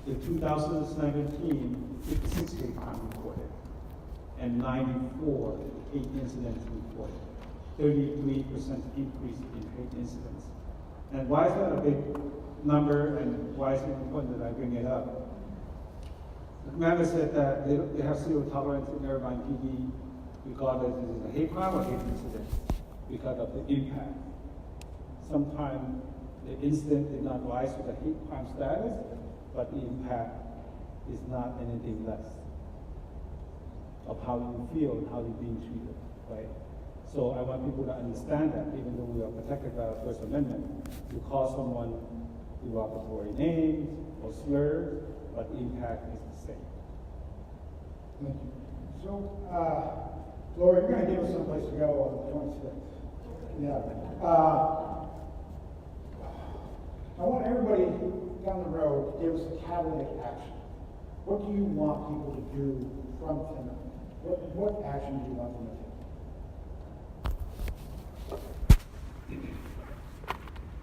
In 2017, 56 hate crimes reported, and 94 hate incidents reported. 33% increase in hate incidents. And why is that a big number, and why is it important that I bring it up? The commander said that they have zero tolerance in Irvine PD, regardless if it's a hate crime or hate incident, because of the impact. Sometimes the incident did not rise to the hate crime status, but the impact is not anything less of how you feel and how you're being treated, right? So I want people to understand that, even though we are protected by our First Amendment, you call someone derogatory names or slurs, but the impact is the same. Thank you. So, Laura, you're going to give us someplace to go on the 26th. Yeah. I want everybody down the road to give us a catalytic action. What do you want people to do from tonight? What action do you want them to take?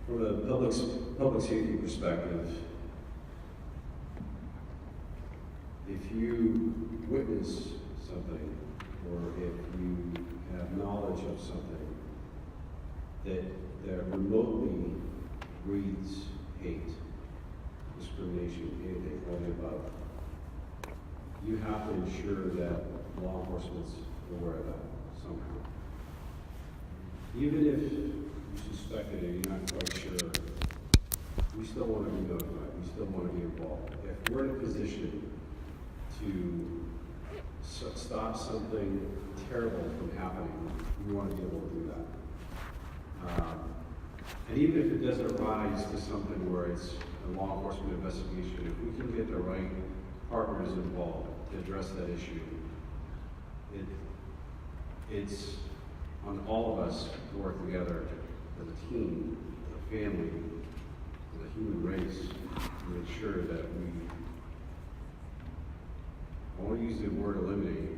From a public safety perspective, if you witness something, or if you have knowledge of something that remotely breeds hate, discrimination, anything on and above, you have to ensure that law enforcement's aware of that somehow. Even if you suspect it and you're not quite sure, we still want to be notified, we still want to be involved. If we're in a position to stop something terrible from happening, we want to be able to do that. And even if it doesn't rise to something where it's a law enforcement investigation, if we can get the right partners involved to address that issue, it's on all of us to work together as a team, as a family, as a human race, to ensure that I want to use the word eliminate.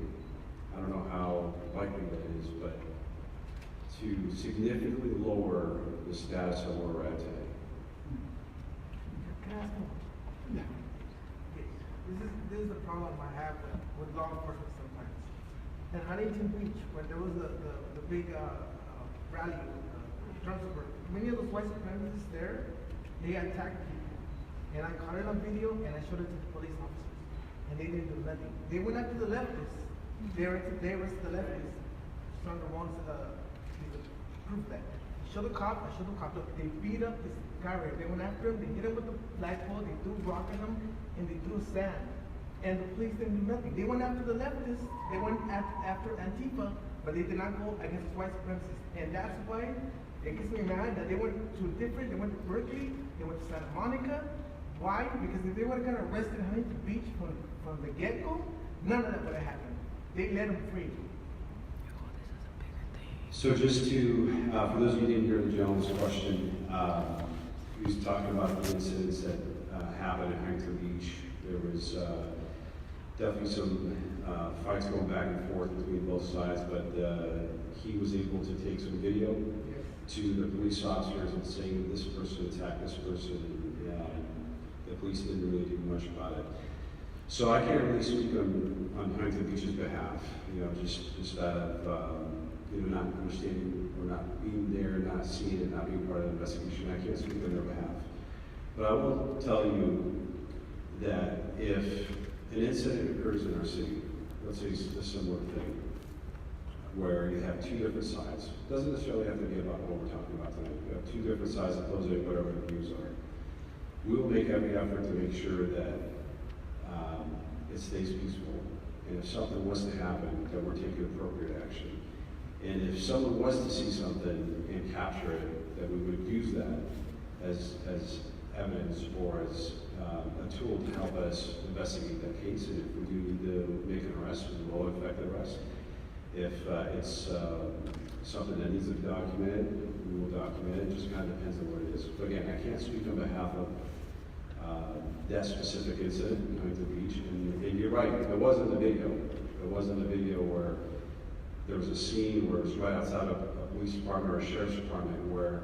I don't know how likely that is, but to significantly lower the status of where we're at today. Can I ask you? Yeah. This is the problem I have with law enforcement sometimes. In Huntington Beach, when there was the big rally, Trump support, many of those white supremacists there, they attacked people. And I caught it on video and I showed it to the police officers. And they didn't do nothing. They went after the leftists. They arrested the leftists. Some of the ones proof that. I showed the cop, look, they beat up this guy right. They went after him, they hit him with the flagpole, they threw rock at him, and they threw sand. And the police didn't do nothing. They went after the leftists, they went after Antifa, but they did not go against white supremacists. And that's why it gets me mad that they went to they went to Berkeley, they went to Santa Monica. Why? Because if they would have got arrested in Huntington Beach from the get-go, none of that would have happened. They let them free. So just to, for those of you who didn't hear the gentleman's question, he was talking about the incidents that happened in Huntington Beach. There was definitely some fights going back and forth between both sides, but he was able to take some video to the police officers and saying that this person attacked this person, and the police didn't really do much about it. So I can't really speak on Huntington Beach's behalf, just out of not understanding or not being there, not seeing it, not being part of the investigation. I can't speak on their behalf. But I will tell you that if an incident occurs in our city, let's say a similar thing, where you have two different sides, it doesn't necessarily have to be about what we're talking about tonight. You have two different sides opposing whatever the views are. We will make every effort to make sure that it stays peaceful. And if something was to happen, that we're taking appropriate action. And if someone was to see something and capture it, that we would use that as evidence or as a tool to help us investigate that case. And if we do need to make an arrest, we will effect an arrest. If it's something that needs to be documented, we will document it. It just kind of depends on what it is. But again, I can't speak on behalf of that specific incident in Huntington Beach. And you're right, it wasn't the video. It wasn't the video where there was a scene where it was right outside of a police department or a sheriff's department where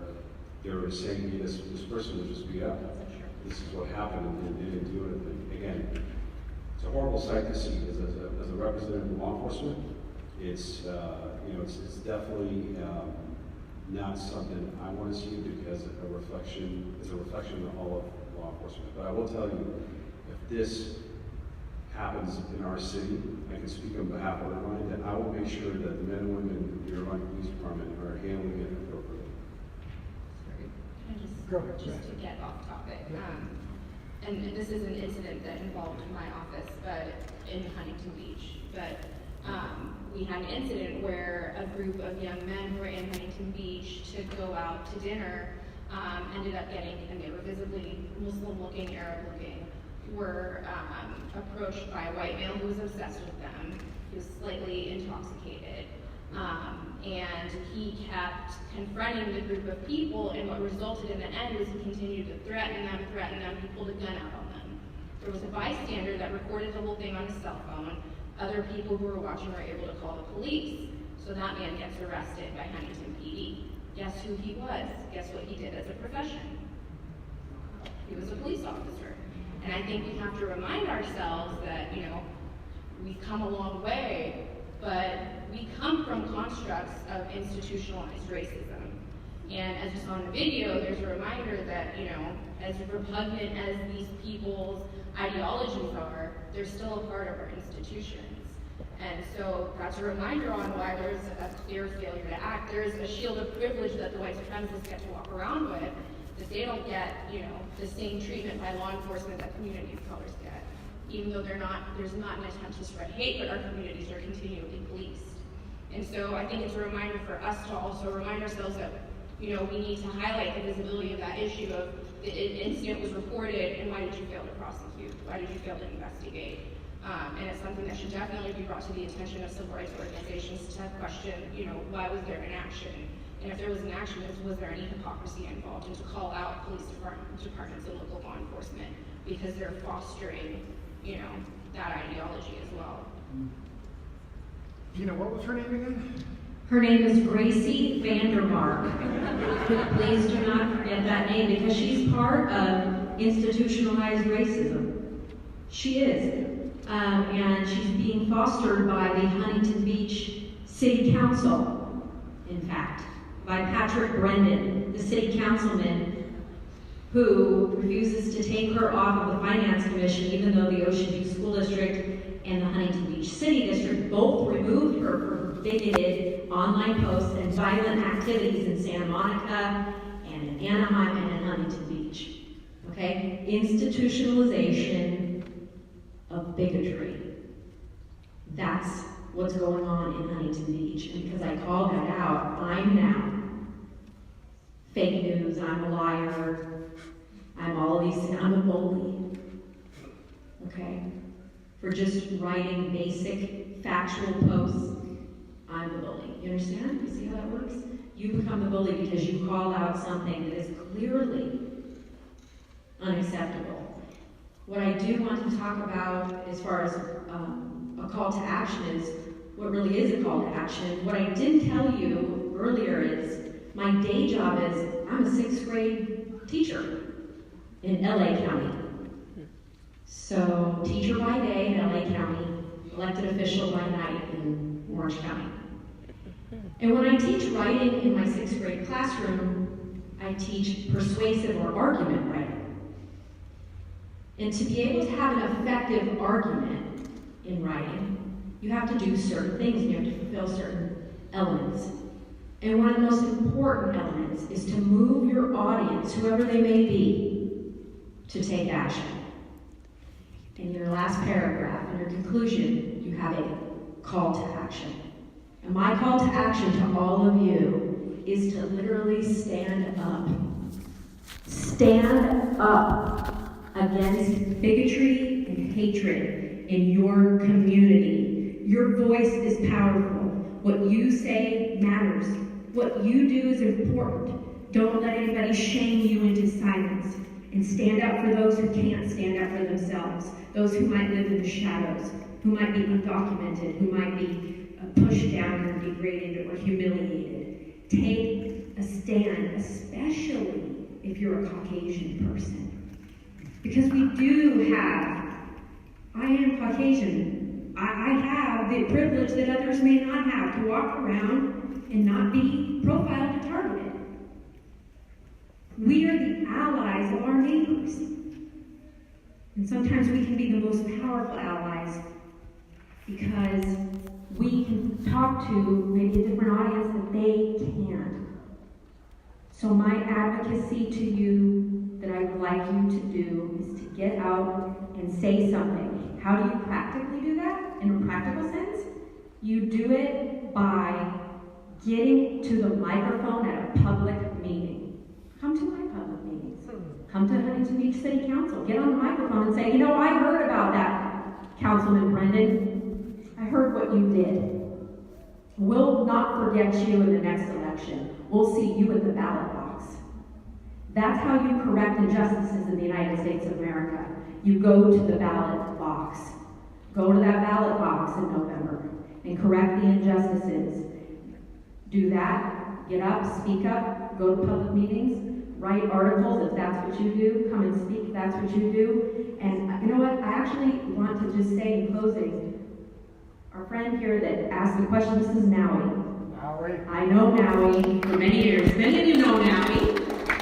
they were saying, hey, this person was just beat up. This is what happened, and they didn't do anything. awful sight to see as a representative of law enforcement. It's it's definitely not something I want to see because it's a reflection of all of law enforcement. But I will tell you, if this happens in our city, I can speak on behalf of Irvine, that I will make sure that the men and women in the Irvine Police Department are handling it appropriately. Just to get off topic, and this is an incident that involved my office, but in Huntington Beach. But we had an incident where a group of young men who were in Huntington Beach to go out to dinner ended up getting, and they were visibly Muslim-looking, Arab-looking, were approached by a white male who was obsessed with them. He was slightly intoxicated. And he kept confronting the group of people, and what resulted in the end was he continued to threaten them. He pulled a gun out on them. There was a bystander that recorded the whole thing on his cell phone. Other people who were watching were able to call the police. So that man gets arrested by Huntington PD. Guess who he was? Guess what he did as a profession? He was a police officer. And I think we have to remind ourselves that, we've come a long way, but we come from constructs of institutionalized racism. And as you saw in the video, there's a reminder that, as repugnant as these people's ideologies are, they're still a part of our institutions. And so that's a reminder on why there's a clear failure to act. There's a shield of privilege that the white supremacists get to walk around with, that they don't get, the same treatment by law enforcement that community of colors get. Even though there's not an attempt to spread hate, but our communities are continually policed. And so I think it's a reminder for us to also remind ourselves that, we need to highlight the visibility of that issue of the incident was reported, and why did you fail to prosecute? Why did you fail to investigate? And it's something that should definitely be brought to the attention of civil rights organizations to question, why was there an action? And if there was an action, was there any hypocrisy involved? And to call out police departments and local law enforcement because they're fostering, that ideology as well. Gina, what was her name again? Her name is Gracie Vandermark. Please do not forget that name because she's part of institutionalized racism. She is. And she's being fostered by the Huntington Beach City Council, in fact, by Patrick Brendan, the city councilman who refuses to take her off of the Finance Commission, even though the Ocean View School District and the Huntington Beach City District both removed her for bigoted online posts and violent activities in Santa Monica and in Anaheim and in Huntington Beach. Okay? Institutionalization of bigotry. That's what's going on in Huntington Beach. And because I called that out, I'm now fake news, I'm a liar, I'm all of these things, I'm a bully. Okay? For just writing basic factual posts, I'm the bully. You understand? You see how that works? You become the bully because you call out something that is clearly unacceptable. What I do want to talk about as far as a call to action is what really is a call to action. What I didn't tell you earlier is my day job is I'm a 6th grade teacher in LA County. So teacher by day in LA County, elected official by night in Orange County. And when I teach writing in my 6th grade classroom, I teach persuasive or argument writing. And to be able to have an effective argument in writing, you have to do certain things and you have to fulfill certain elements. And one of the most important elements is to move your audience, whoever they may be, to take action. In your last paragraph, in your conclusion, you have a call to action. And my call to action to all of you is to literally stand up. Stand up against bigotry and hatred in your community. Your voice is powerful. What you say matters. What you do is important. Don't let anybody shame you into silence. And stand up for those who can't stand up for themselves. Those who might live in the shadows. Who might be undocumented. Who might be pushed down or degraded or humiliated. Take a stand, especially if you're a Caucasian person. Because we do have, I am am Caucasian. I have the privilege that others may not have to walk around and not be profiled or targeted. We are the allies of our neighbors. And sometimes we can be the most powerful allies because we can talk to maybe a different audience that they can't. So my advocacy to you that I would like you to do is to get out and say something. How do you practically do that in a practical sense? You do it by getting to the microphone at a public meeting. Come to my public meetings. Come to Huntington Beach City Council. Get on the microphone and say, you know, I heard about that, Councilman Brendan. I heard what you did. We'll not forget you in the next election. We'll see you at the ballot box. That's how you correct injustices in the United States of America. You go to the ballot box. Go to that ballot box in November and correct the injustices. Do that. Get up, speak up, go to public meetings, write articles if that's what you do, come and speak if that's what you do. And you know what? I actually want to just say in closing, our friend here that asked the question, this is Nowie. I know Nowie for many years. Many of you know Nowie.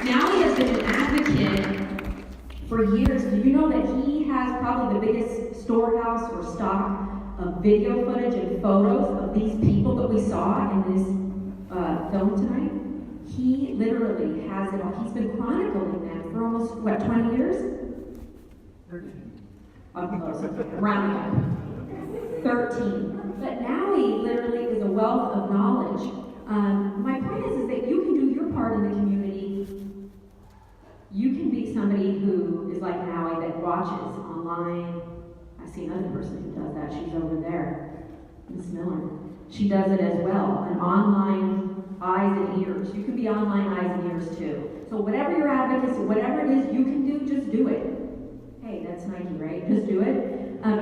Nowie has been an advocate for years. Do you know that he has probably the biggest storehouse or stock of video footage and photos of these people that we saw in this film tonight? He literally has it all. He's been chronicling them for almost, 20 years? 13. I'm close. Round up. 13. But Nowie literally is a wealth of knowledge. My point is that you can do your part in the community. You can be somebody who is like Nowie that watches online. I see another person who does that. She's over there, Miss Miller. She does it as well. An online eyes and ears. You can be online eyes and ears too. So whatever your advocacy, whatever it is you can do, just do it. Hey, that's Nike, right? Just do it.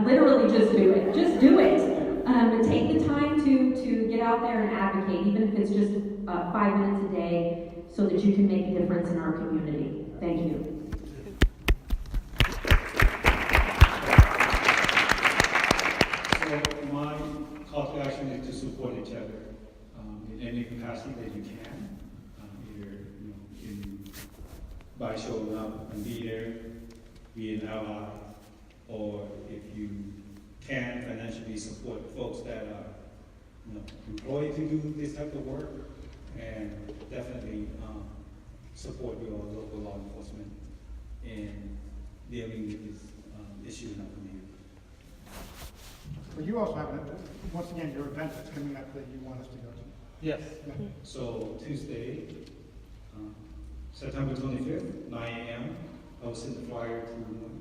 Literally just do it. Just do it. Take the time to get out there and advocate, even if it's just 5 minutes a day, so that you can make a difference in our community. Thank you. So my call to action is to support each other in any capacity that you can, either by showing up and be there, be an ally, or if you can financially support folks that are employed to do this type of work, and definitely support your local law enforcement in dealing with this issue in our community. But you also have, once again, your event that's coming up that you want us to go to. Yes. So Tuesday, September 25th, 9 a.m. I will send the flyer to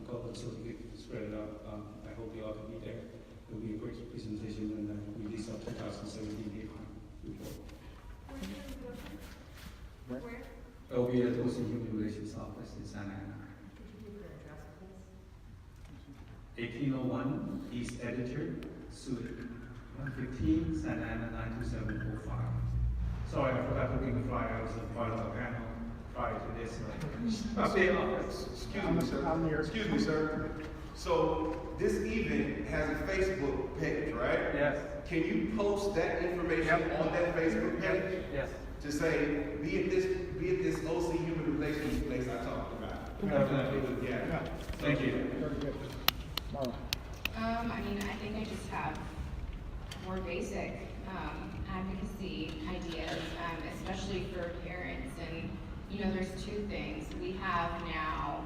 Copeland so we can spread it out. I hope you all can be there. It will be a great presentation and release our 2017 report. Where? It will be at the OC Human Relations Office in Santa Ana. 1801 East Editor, Suite 115, Santa Ana 92705. Sorry, I forgot to bring the flyer. I was a part of the panel prior to this. Excuse me, sir. So this event has a Facebook page, right? Yes. Can you post that information on that Facebook page? Yes. To say, be at this OC Human Relations place I talked about. Definitely. Yeah. Thank you. Very good. Marwa. I think I just have more basic advocacy ideas, especially for parents. And there's two things. We have now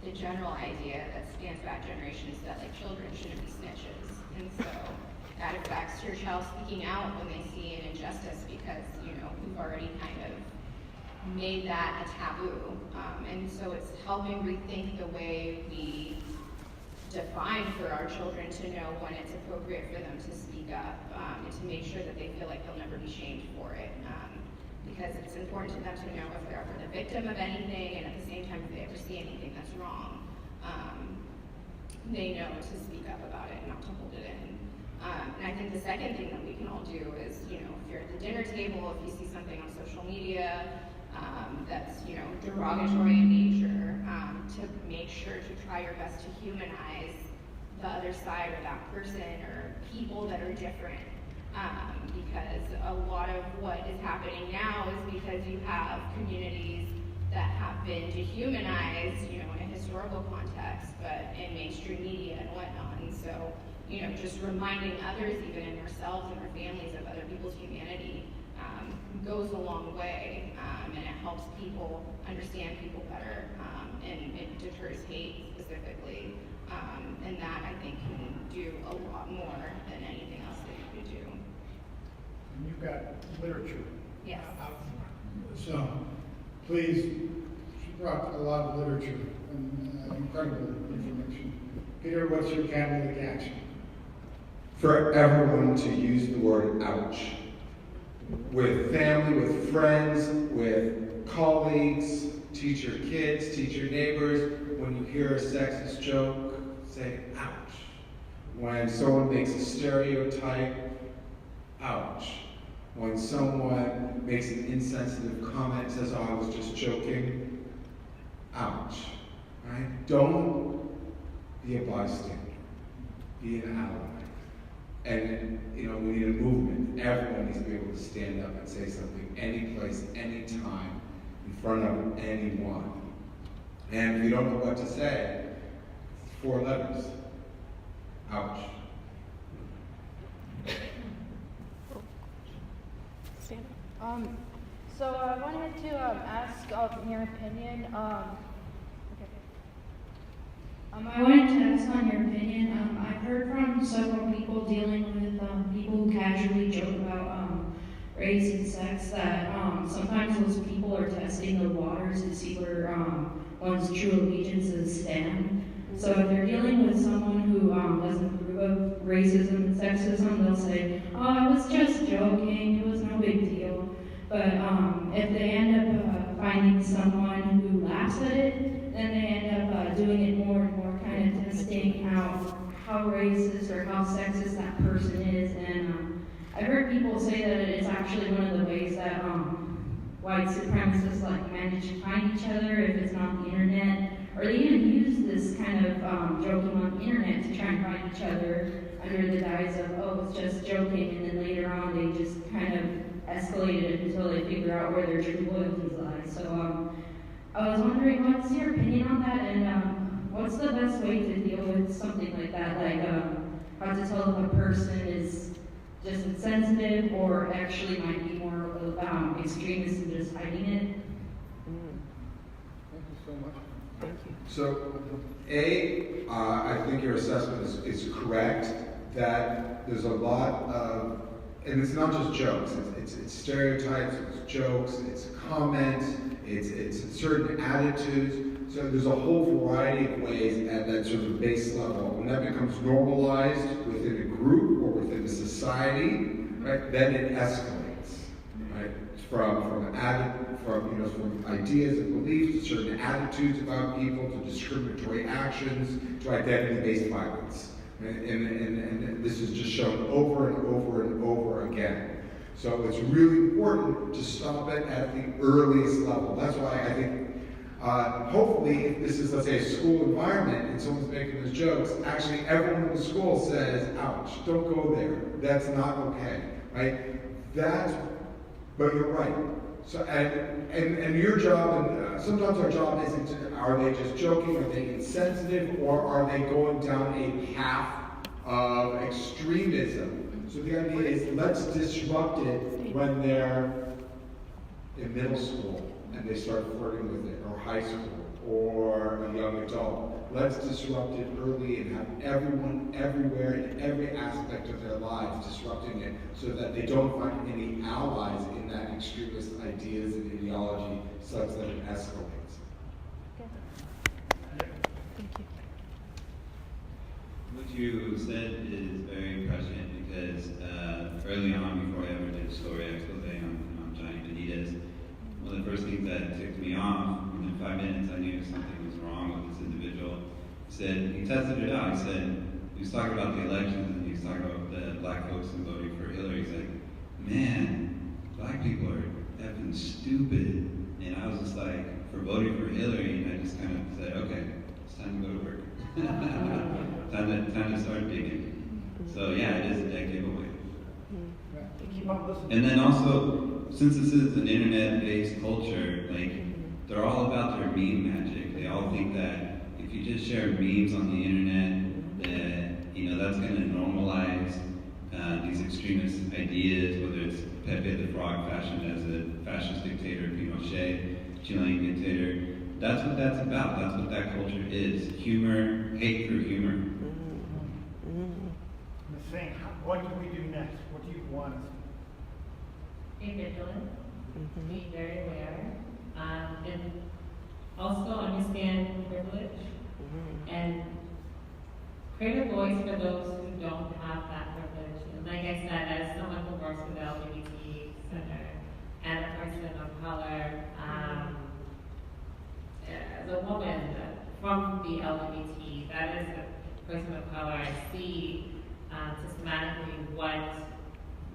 the general idea that spans back generations that children shouldn't be snitches, and so that affects your child speaking out when they see an injustice because we've already kind of made that a taboo, and so it's helping rethink the way we define for our children to know when it's appropriate for them to speak up, and to make sure that they feel like they'll never be shamed for it. Because it's important to them to know if they're ever the victim of anything, and at the same time, if they ever see anything that's wrong, they know to speak up about it and not to hold it in. And I think the second thing that we can all do is, if you're at the dinner table, if you see something on social media that's, derogatory in nature, to make sure to try your best to humanize the other other side or that person or people that are different. Because a lot of what is happening now is because you have communities that have been dehumanized, you know, in a historical context, but in mainstream media and whatnot. And so, you know, just reminding others, even in ourselves and our families, of other people's humanity goes a long way, and it helps people understand people better, and it deters hate specifically, and that I think can do a lot more than anything else that you could do. And you've got literature. Yes. So, please, she brought a lot of literature and incredible information. Peter, what's your catalytic action? For everyone to use the word ouch. With family, with friends, with colleagues, teach your kids, teach your neighbors. When you hear a sexist joke, say ouch. When someone makes a stereotype, ouch. When someone makes an insensitive comment, says, oh, I was just joking, ouch. Right? Don't be a bystander. Be an ally. And, you know, we need a movement. Everyone needs to be able to stand up and say something, any place, any time, in front of anyone. And if you don't know what to say, 4 letters. Ouch. So I wanted to ask your opinion. I wanted to ask on your opinion. I've heard from several people dealing with people who casually joke about race and sex that sometimes those people are testing the waters to see where one's true allegiances stand. So if they're dealing with someone who doesn't approve of racism and sexism, they'll say, oh, I was just joking, it was no big deal. But if they end up finding someone who laughs at it, then they end up doing it more and more, kind of testing out how racist or how sexist that person is. And I've heard people say that it's actually one of the ways that white supremacists like manage to find each other if it's not the internet. Or they even use this kind of joking on the internet to try and find each other under the guise of, oh, it's just joking, and then later on they just kind of escalate it until they figure out where their true loyalties lie. So I was wondering, what's your opinion on that, and what's the best way to deal with something like that, like how to tell if a person is just insensitive or actually might be more extremist and just hiding it? Thank you so much. So, I think your assessment is correct, that there's a lot of, and it's not just jokes, it's stereotypes, it's jokes, it's comments, it's certain attitudes. So there's a whole variety of ways at that sort of base level. When that becomes normalized within a group or within a society, right, then it escalates, right? From ideas and beliefs to certain attitudes about people to discriminatory actions to identity-based violence. Right? And this is just shown over and over and over again. So it's really important to stop it at the earliest level. That's why I think, hopefully, if this is, let's say, a school environment and someone's making those jokes, actually everyone in the school says, ouch, don't go there. That's not okay, right? But you're right. So, and your job, and sometimes our job isn't to, are they just joking, are they insensitive, or are they going down a path of extremism? So the idea is, let's disrupt it when they're in middle school and they start flirting with it, or high school, or a young adult. Let's disrupt it early and have everyone, everywhere, in every aspect of their lives disrupting it so that they don't find any allies in that extremist ideas and ideology such that it escalates. Thank you. What you said is very prescient because early on, before I ever did a story expose on Johnny Benitez, one of the first things that ticked me off, within 5 minutes I knew something was wrong with this individual. He tested it out. He was talking about the elections and he was talking about the black folks and voting for Hillary. He's like, man, black people are effing stupid. And I was just like, for voting for Hillary, and I just kind of said, okay, it's time to go to work. time to start digging. So yeah, it is a dead giveaway. Keep on listening. And then also, since this is an internet-based culture, like, they're all about their meme magic. They all think that if you just share memes on the internet, that, you know, that's gonna normalize these extremist ideas, whether it's Pepe the Frog fashioned as a fascist dictator, Pinochet, Chilean dictator. That's what that's about. That's what that culture is. Humor, hate through humor. Ms. Singh, what do we do next? What do you want us to Be vigilant, be very aware, and also understand privilege, and create a voice for those who don't have that privilege. And like I said, as someone who works with the LGBT Center and a person of color, as a woman from the LGBT, that is a person of color, I see systematically what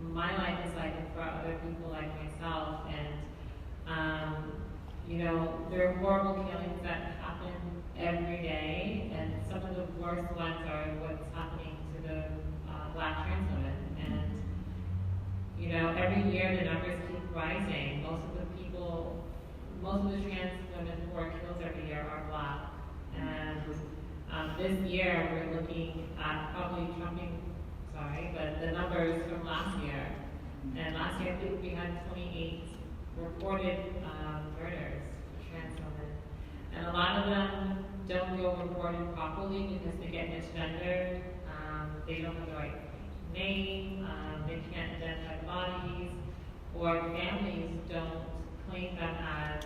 my life is like and for other people like myself. And, you know, there are horrible killings that happen every day, and some of the worst ones are what's happening to the Black trans women. And, you know, every year the numbers keep rising. Most of the trans women who are killed every year are Black. And this year we're looking at probably but the numbers from last year. And last year I think we had 28 reported murders for trans women. And a lot of them don't go reported properly because they get misgendered. They don't have the right name, they can't identify the bodies, or families don't claim them as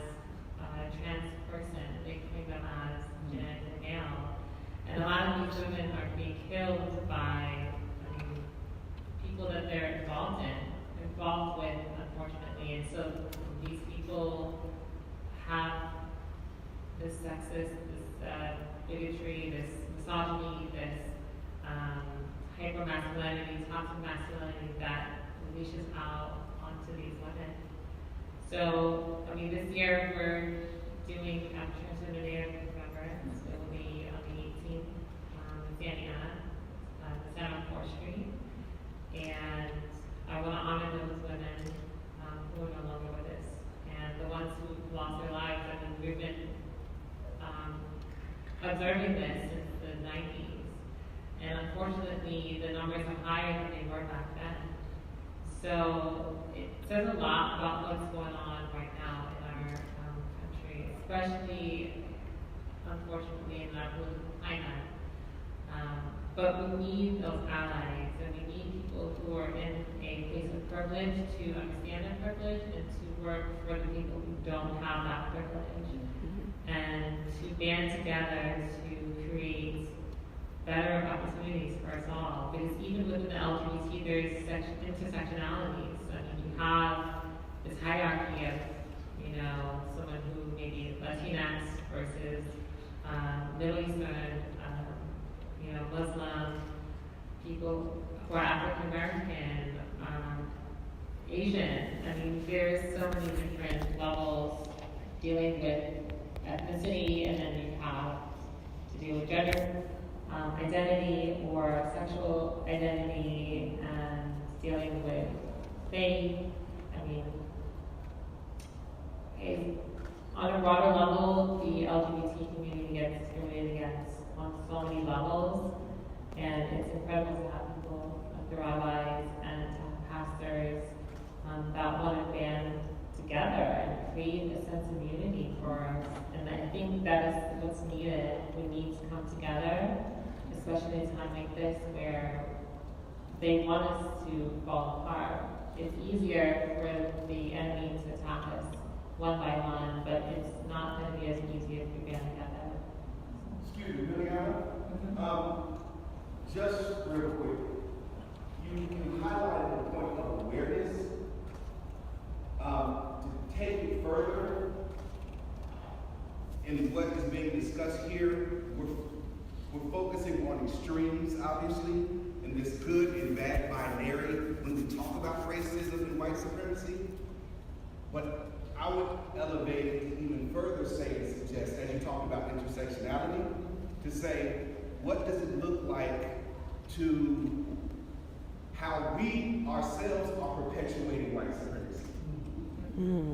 a trans person, they claim them as genetically male. And a lot of these women are being killed by people that they're involved with, unfortunately. And so these people have this sexist, this bigotry, this misogyny, this hyper-masculinity, toxic masculinity that unleashes out onto these women. So, I mean, this year we're doing Transgender Day of Remembrance. It will be on the 18th in Santa Ana, the Center on 4th Street. And I want to honor those women who are no longer with us, and the ones who lost their lives. I mean, we've been observing this since the 90s, and unfortunately, the numbers are higher than they were back then. So it says a lot about what's going on right now in our country, especially, unfortunately, in our climate. But we need those allies, and we need people who are in a place of privilege to understand their privilege and to work for the people who don't have that privilege, and to band together to create better opportunities for us all. Because even within the LGBT, there's intersectionalities. I mean, you have this hierarchy of, you know, someone who may be Latinx versus Middle Eastern, you know, Muslim, people who are African American, Asian. I mean, there's so many different levels dealing with ethnicity, and then you have to deal with gender identity or sexual identity, and dealing with faith. I mean, on a broader level, the LGBT community gets discriminated against on so many levels, and it's incredible to have people like the rabbis and to have pastors that want to band together and create a sense of unity for us. And I think that is what's needed. We need to come together, especially in a time like this where they want us to fall apart. It's easier for the enemy to attack us one by one, but it's not going to be as easy if we band together. Excuse me, Liliana. Just real quick, you highlighted the point of awareness. To take it further, in what is being discussed here, we're focusing on extremes, obviously, in this good and bad binary when we talk about racism and white supremacy. But I would elevate it to even further say and suggest, as you talk about intersectionality, to say what does it look like to how we ourselves are perpetuating white supremacy?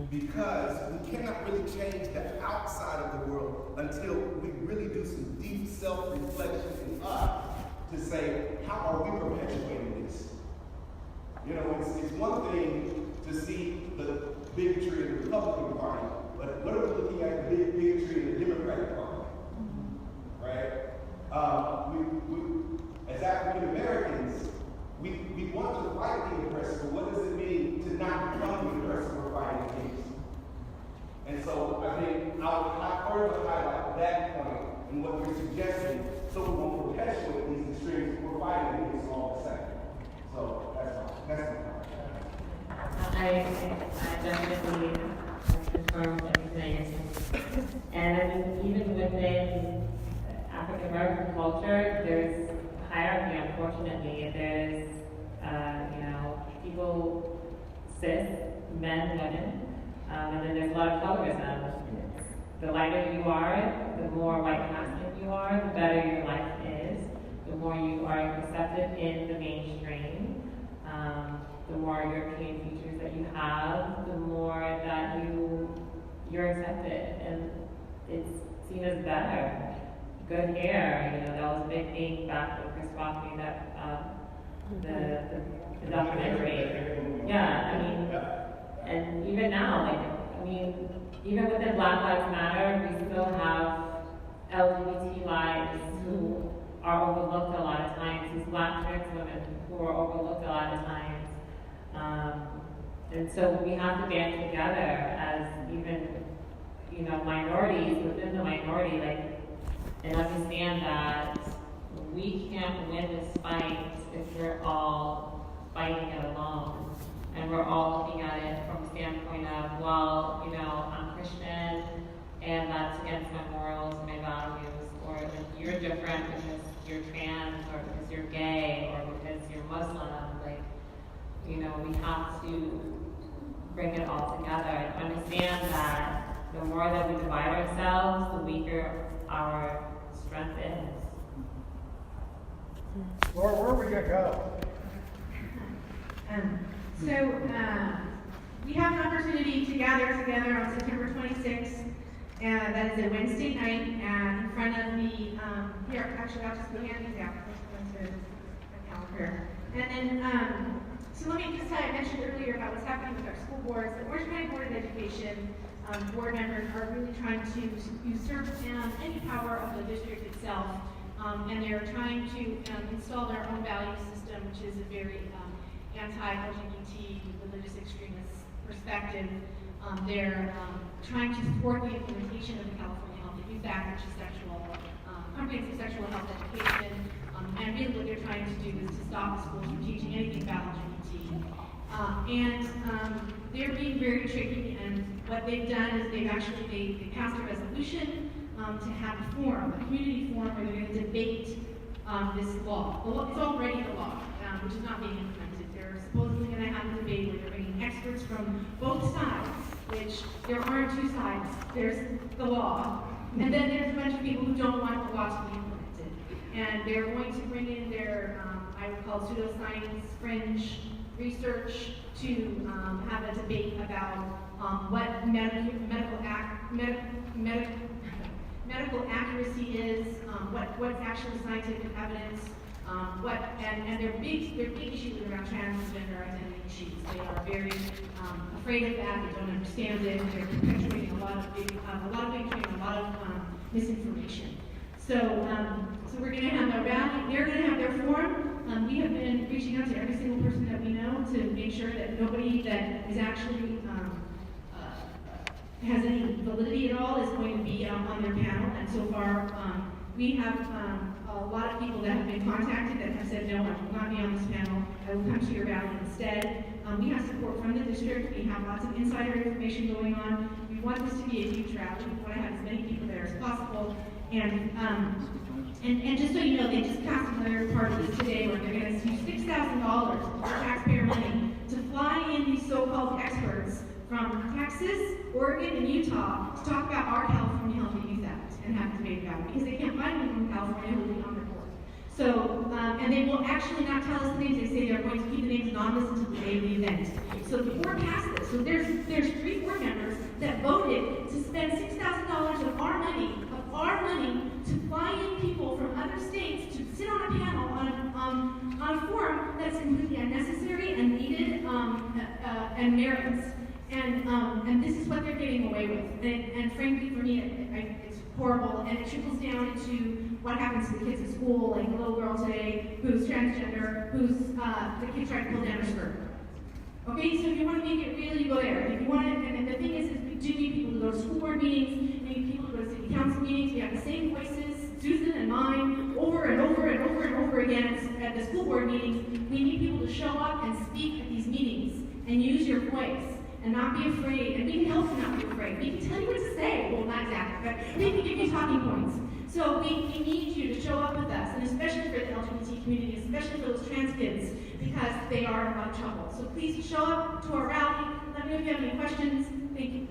Because we cannot really change the outside of the world until we really do some deep self-reflection in us to say, how are we perpetuating this? You know, it's one thing to see the bigotry in the Republican Party, but what are we looking at the bigotry in the Democratic Party? Right? As African Americans, we want to fight the oppressor, but what does it mean to not become the oppressor we're fighting against? And so I think I'll further highlight that point and what you're suggesting so we won't perpetuate these extremes we're fighting against all the same. So that's my point. I definitely confirm with everything. And I mean, even within African American culture, there's hierarchy, unfortunately. There's, people, cis, men, women, and then there's a lot of colorism. The lighter you are, the more white passing you are, the better your life is, the more you are accepted in the mainstream, the more European features that you have, the more that you're accepted, and it's seen as better. Good hair, that was a big thing back when Chris Rock made that, the documentary. Yeah, I mean, and even now, even within Black Lives Matter, we still have LGBT lives who are overlooked a lot of times, these Black trans women who are overlooked a lot of times. And so we have to band together as even, minorities within the minority, and understand that we can't win this fight if we're all fighting it alone. And we're all looking at it from a standpoint of, well, I'm Christian, and that's against my morals, my values, or you're different because you're trans, or because you're gay, or because you're Muslim. We have to bring it all together and understand that the more that we divide ourselves, the weaker our strength is. Laura, where are we going to go? We have an opportunity to gather together on September 26th, and that is a Wednesday night, in front of the, here, actually, I'll just go hand these out. And then, so let me just say, I mentioned earlier about what's happening with our school boards. The Orange County Board of Education board members are really trying to usurp any power of the district itself, and they're trying to install their own value system, which is a very anti-LGBT, religious extremist perspective. They're trying to support the implementation of the California Health and Youth Act, which is comprehensive sexual health education. And really what they're trying to do is to stop the schools from teaching anything about LGBT. They're being very tricky, and what they've done is they passed a resolution to have a forum, a community forum where they're going to debate this law. It's already a law, which is not being implemented. They're supposedly going to have a debate where they're bringing experts from both sides, which there aren't two sides. There's the law, and then there's a bunch of people who don't want the law to be implemented. And they're going to bring in their, I would call pseudoscience, fringe research to have a debate about what medical accuracy is, what's actually scientific evidence, and their big issues around transgender identity issues. They are very afraid of that. They don't understand it. They're perpetuating a lot of bigotry and a lot of misinformation. So we're going to have a rally. They're going to have their forum. We have been reaching out to every single person that we know to make sure that nobody that is actually has any validity at all is going to be on their panel. And so far, we have a lot of people that have been contacted that have said, no, I will not be on this panel. I will come to your rally instead. We have support from the district. We have lots of insider information going on. We want this to be a huge rally. We want to have as many people there as possible. And just so you know, they just passed another part of this today where they're going to use $6,000 of taxpayer money to fly in these so-called experts from Texas, Oregon, and Utah to talk about our California Health and Youth Act and have a debate about it because they can't find anyone from California who will be on their board. So, and they will actually not tell us the names. They say they're going to keep the names anonymous until the day of the event. So the board passed this. So there's 3 board members that voted to spend $6,000 of our money to fly in people from other states to sit on a panel on a forum that's completely unnecessary and needed and meritless. And this is what they're getting away with. And frankly, for me, it's horrible. And it trickles down into what happens to the kids at school, like the little girl today who's transgender, the kid tried to pull down her skirt. Okay, so if you want to make it real, you go there. If you want to, and the thing is we do need people to go to school board meetings, we need people to go to city council meetings. We have the same voices, Susan and mine, over and over and over and over again at the school board meetings. We need people to show up and speak at these meetings and use your voice and not be afraid. And we can help you not be afraid. We can tell you what to say. Well, not exactly, but we can give you talking points. So we need you to show up with us, and especially for the LGBT community, especially for those trans kids, because they are in a lot of trouble. So please show up to our rally. Let me know if you have any questions. Thank you.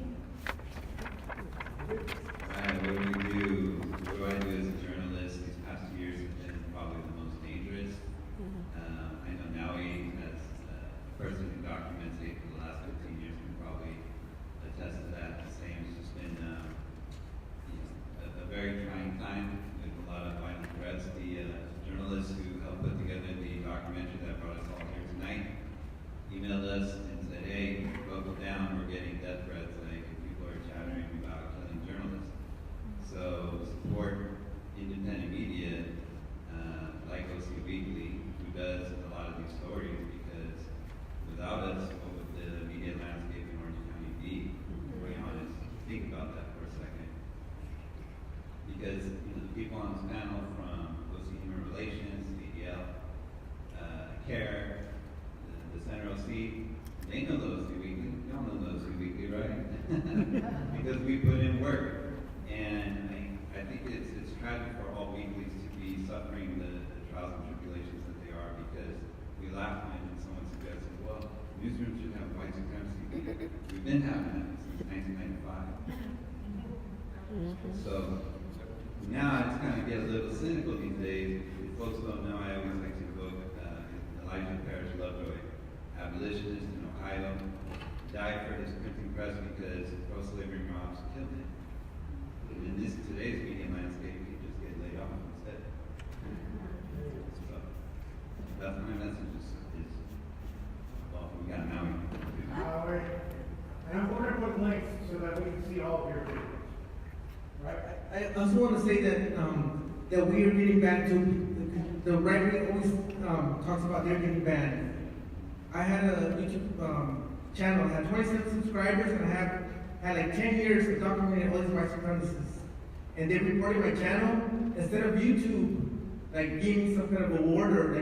What do I do as a journalist? These past 2 years have been probably the most dangerous. I know Naui, as a person who documents it for the last 15 years, can probably attest to that. The same. It's just been a very trying time with a lot of violent threats. The journalists who helped put together the documentary that brought us all here tonight emailed us and said, hey, buckle down, we're getting death threats, like people are chattering about killing journalists. So support independent media like OC Weekly, who does a lot of these stories, because without us, what would the media landscape in Orange County be? To be honest, think about that for a second. Because the people on this panel from OC Human Relations, ADL, CARE, the Center OC, they know the OC Weekly. Y'all know the OC Weekly, right? Because we put in work. And I think it's tragic for all weeklies to be suffering the trials and tribulations that they are, because we laugh when someone suggests, well, newsrooms should have white supremacy. We've been having that since 1995. So now it's kind of get a little cynical these days. If folks don't know, I always like to quote Elijah Parrish Lovejoy, abolitionist in Ohio, died for his printing press because pro-slavery mobs killed him. And in today's media landscape, you just get laid off instead. So that's my message is well, we got now. And we're going to put links so that we can see all of your videos. Right? I also want to say that that we are getting banned too. The right wing always talks about they're getting banned. I had a YouTube channel, I had 27 subscribers, and I had like 10 years of documenting all these white supremacists. And they reported my channel. Instead of YouTube like giving me some kind of award or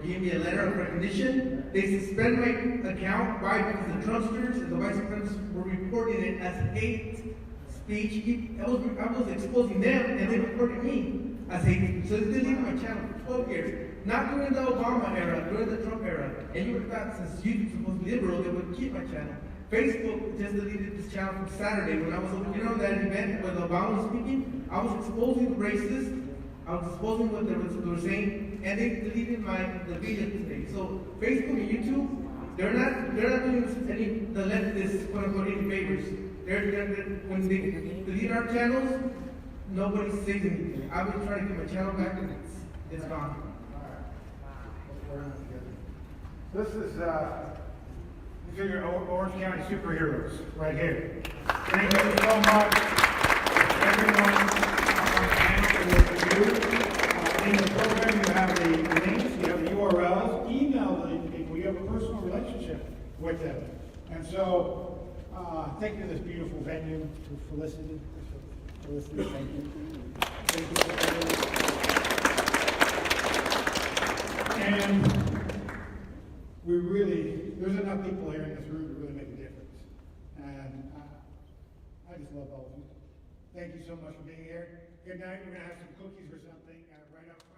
giving me a letter of recognition, they suspended my account. Why? Because the Trumpsters and the white supremacists were reporting it as hate speech. I was exposing them, and they reported me as hate speech. So they deleted my channel for 12 years. Not during the Obama era, during the Trump era. And you would have thought, since YouTube's supposed to be liberal, they would keep my channel. Facebook just deleted this channel from Saturday when I was, that event when Obama was speaking. I was exposing the racist. I was exposing what they were saying, and they deleted the video today. So Facebook and YouTube, they're not doing us the leftist quote unquote any favors. When they delete our channels, nobody says anything. I've been trying to get my channel back, and it's gone. This is these are your Orange County superheroes right here. Thank you so much, everyone on the panel for what you do. In the program, you have the links, you have the URLs. Email the people. You have a personal relationship with them, and so thank you to this beautiful venue for listening. Thank you. And there's enough people here in this room to really make a difference. And I just love all of you. Thank you so much for being here. Good night. We're going to have some cookies or something right up front.